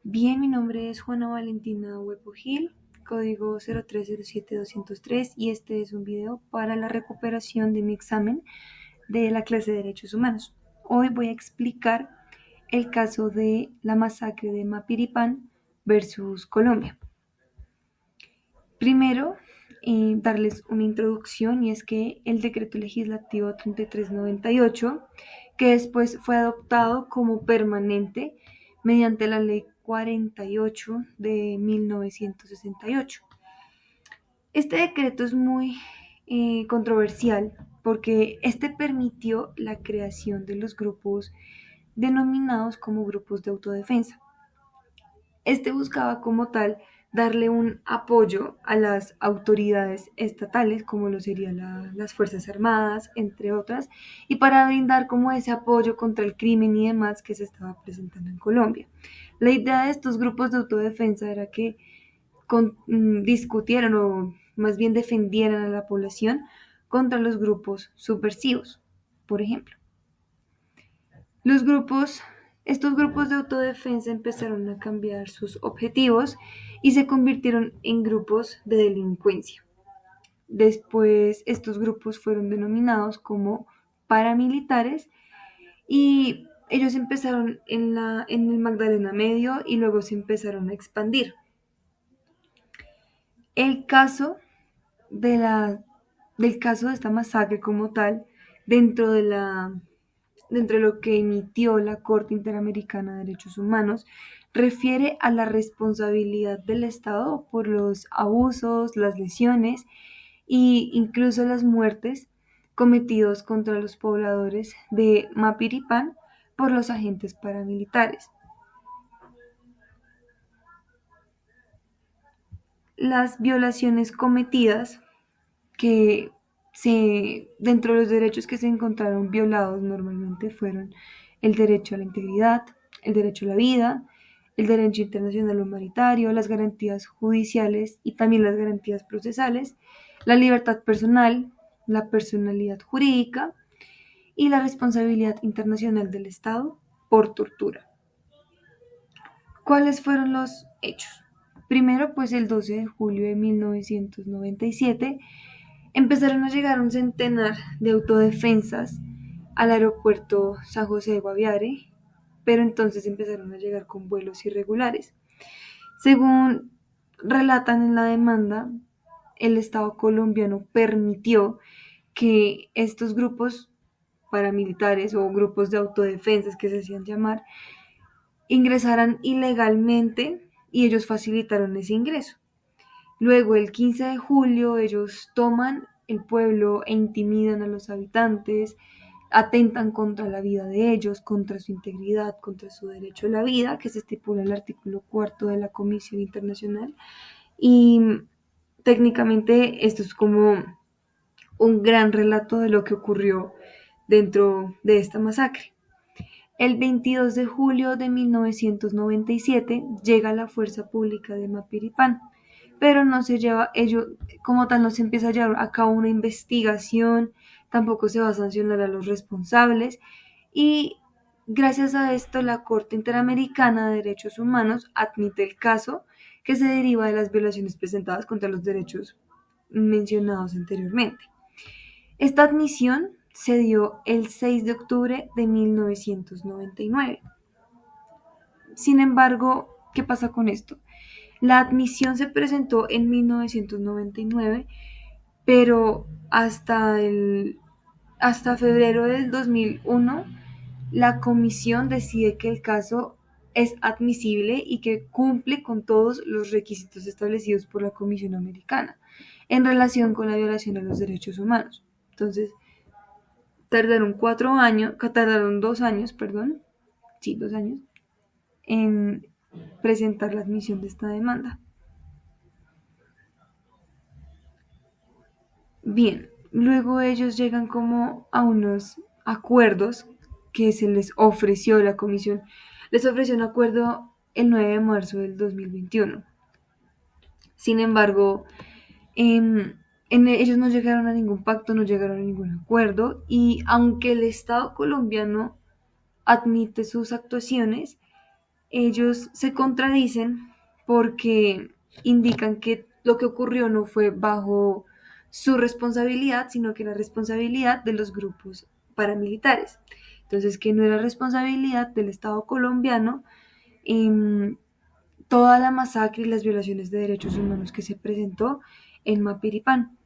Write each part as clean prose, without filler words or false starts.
Bien, mi nombre es Juana Valentina Huepo Gil, código 0307203 y este es un video para la recuperación de mi examen de la clase de Derechos Humanos. Hoy voy a explicar el caso de la masacre de Mapiripán versus Colombia. Primero, darles una introducción y es que el decreto legislativo 3398, que después fue adoptado como permanente mediante la ley 48 de 1968. Este decreto es muy controversial porque este permitió la creación de los grupos denominados como grupos de autodefensa. Este buscaba como tal darle un apoyo a las autoridades estatales, como lo serían las Fuerzas Armadas, entre otras, y para brindar como ese apoyo contra el crimen y demás que se estaba presentando en Colombia. La idea de estos grupos de autodefensa era que discutieran o más bien defendieran a la población contra los grupos subversivos, por ejemplo. Los grupos, estos grupos de autodefensa empezaron a cambiar sus objetivos y se convirtieron en grupos de delincuencia. Después, estos grupos fueron denominados como paramilitares y ellos empezaron en el Magdalena Medio y luego se empezaron a expandir. El caso de del caso de esta masacre como tal, dentro de dentro de lo que emitió la Corte Interamericana de Derechos Humanos, refiere a la responsabilidad del Estado por los abusos, las lesiones e incluso las muertes cometidos contra los pobladores de Mapiripán por los agentes paramilitares. Las violaciones cometidas que dentro de los derechos que se encontraron violados normalmente fueron el derecho a la integridad, el derecho a la vida, el derecho internacional humanitario, las garantías judiciales y también las garantías procesales, la libertad personal, la personalidad jurídica y la responsabilidad internacional del Estado por tortura. ¿Cuáles fueron los hechos? Primero, pues el 12 de julio de 1997 empezaron a llegar un centenar de autodefensas al aeropuerto San José de Guaviare, pero entonces empezaron a llegar con vuelos irregulares. Según relatan en la demanda, el Estado colombiano permitió que estos grupos paramilitares o grupos de autodefensas que se hacían llamar ingresaran ilegalmente y ellos facilitaron ese ingreso. Luego, el 15 de julio, ellos toman el pueblo e intimidan a los habitantes, atentan contra la vida de ellos, contra su integridad, contra su derecho a la vida, que se estipula en el artículo cuarto de la Comisión Internacional. Y técnicamente esto es como un gran relato de lo que ocurrió dentro de esta masacre. El 22 de julio de 1997 llega la Fuerza Pública de Mapiripán, pero no se lleva, ello como tal no se empieza a llevar a cabo una investigación, tampoco se va a sancionar a los responsables y gracias a esto la Corte Interamericana de Derechos Humanos admite el caso que se deriva de las violaciones presentadas contra los derechos mencionados anteriormente. Esta admisión se dio el 6 de octubre de 1999. Sin embargo, ¿qué pasa con esto? La admisión se presentó en 1999, pero hasta febrero del 2001, la comisión decide que el caso es admisible y que cumple con todos los requisitos establecidos por la Comisión Americana en relación con la violación a los derechos humanos. Entonces, tardaron 2 años, perdón, sí, 2 años, en presentar la admisión de esta demanda. Bien, luego ellos llegan como a unos acuerdos que se les ofreció la comisión. Les ofreció un acuerdo el 9 de marzo del 2021. Sin embargo, ellos no llegaron a ningún pacto, no llegaron a ningún acuerdo y aunque el Estado colombiano admite sus actuaciones, Ellos se contradicen porque indican que lo que ocurrió no fue bajo su responsabilidad, sino que la responsabilidad de los grupos paramilitares. Entonces, que no era responsabilidad del Estado colombiano en toda la masacre y las violaciones de derechos humanos que se presentó en Mapiripán.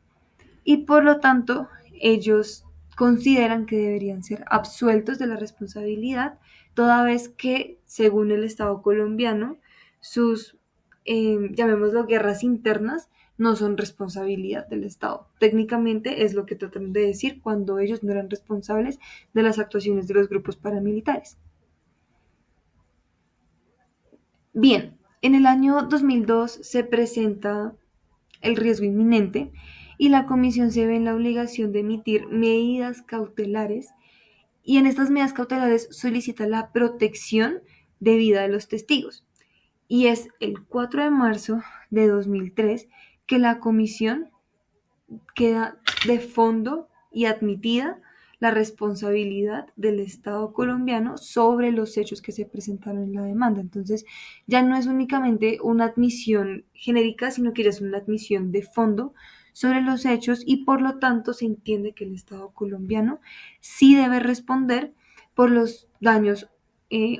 Y por lo tanto, ellos consideran que deberían ser absueltos de la responsabilidad, toda vez que, según el Estado colombiano, sus, llamémoslo, guerras internas no son responsabilidad del Estado. Técnicamente es lo que tratan de decir cuando ellos no eran responsables de las actuaciones de los grupos paramilitares. Bien, en el año 2002 se presenta el riesgo inminente y la comisión se ve en la obligación de emitir medidas cautelares y en estas medidas cautelares solicita la protección de vida de los testigos. Y es el 4 de marzo de 2003 que la comisión queda de fondo y admitida la responsabilidad del Estado colombiano sobre los hechos que se presentaron en la demanda. Entonces, ya no es únicamente una admisión genérica, sino que ya es una admisión de fondo sobre los hechos y por lo tanto se entiende que el Estado colombiano sí debe responder por los daños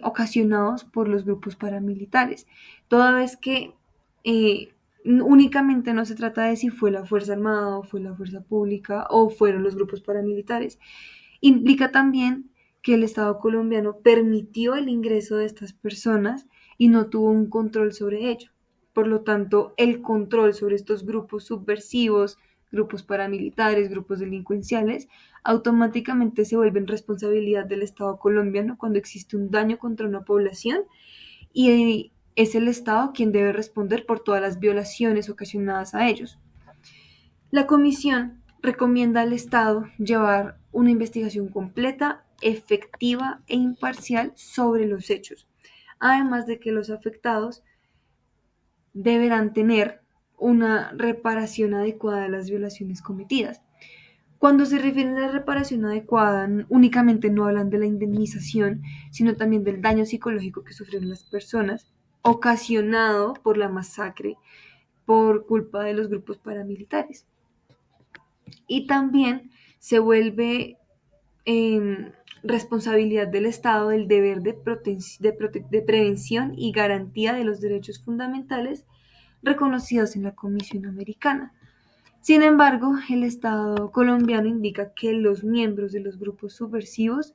ocasionados por los grupos paramilitares, toda vez que únicamente no se trata de si fue la Fuerza Armada o fue la Fuerza Pública o fueron los grupos paramilitares. Implica también que el Estado colombiano permitió el ingreso de estas personas y no tuvo un control sobre ello. Por lo tanto, el control sobre estos grupos subversivos, grupos paramilitares, grupos delincuenciales, automáticamente se vuelven responsabilidad del Estado colombiano cuando existe un daño contra una población y es el Estado quien debe responder por todas las violaciones ocasionadas a ellos. La comisión recomienda al Estado llevar una investigación completa, efectiva e imparcial sobre los hechos, además de que los afectados deberán tener una reparación adecuada de las violaciones cometidas. Cuando se refieren a la reparación adecuada, únicamente no hablan de la indemnización, sino también del daño psicológico que sufrieron las personas, ocasionado por la masacre por culpa de los grupos paramilitares. Y también se vuelve responsabilidad del Estado el deber de prevención y garantía de los derechos fundamentales reconocidos en la Comisión Americana. Sin embargo, el Estado colombiano indica que los miembros de los grupos subversivos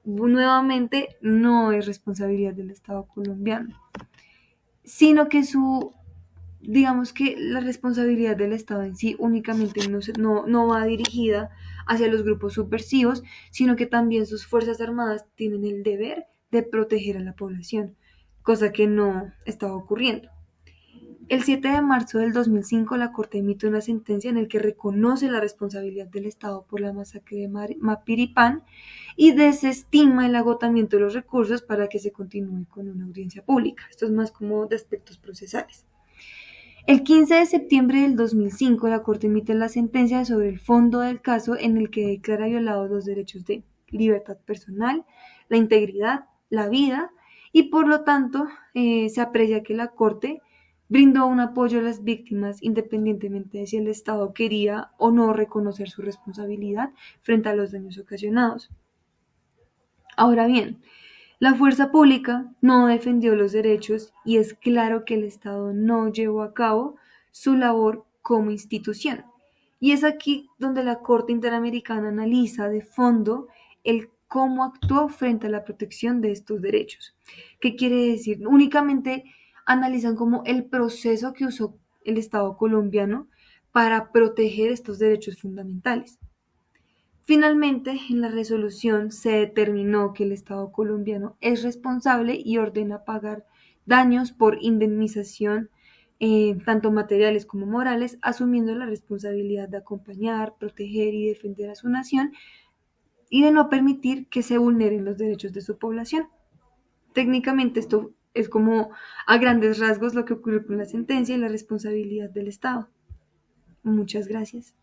nuevamente no es responsabilidad del Estado colombiano, sino que digamos que la responsabilidad del Estado en sí únicamente no va dirigida hacia los grupos subversivos, sino que también sus Fuerzas Armadas tienen el deber de proteger a la población, cosa que no estaba ocurriendo. El 7 de marzo del 2005, la Corte emite una sentencia en la que reconoce la responsabilidad del Estado por la masacre de Mapiripán y desestima el agotamiento de los recursos para que se continúe con una audiencia pública. Esto es más como de aspectos procesales. El 15 de septiembre del 2005, la Corte emite la sentencia sobre el fondo del caso en el que declara violados los derechos de libertad personal, la integridad, la vida y por lo tanto se aprecia que la Corte brindó un apoyo a las víctimas independientemente de si el Estado quería o no reconocer su responsabilidad frente a los daños ocasionados. Ahora bien, la fuerza pública no defendió los derechos y es claro que el Estado no llevó a cabo su labor como institución. Y es aquí donde la Corte Interamericana analiza de fondo el cómo actuó frente a la protección de estos derechos. ¿Qué quiere decir? Únicamente analizan como el proceso que usó el Estado colombiano para proteger estos derechos fundamentales. Finalmente, en la resolución se determinó que el Estado colombiano es responsable y ordena pagar daños por indemnización, tanto materiales como morales, asumiendo la responsabilidad de acompañar, proteger y defender a su nación y de no permitir que se vulneren los derechos de su población. Técnicamente esto es como a grandes rasgos lo que ocurrió con la sentencia y la responsabilidad del Estado. Muchas gracias.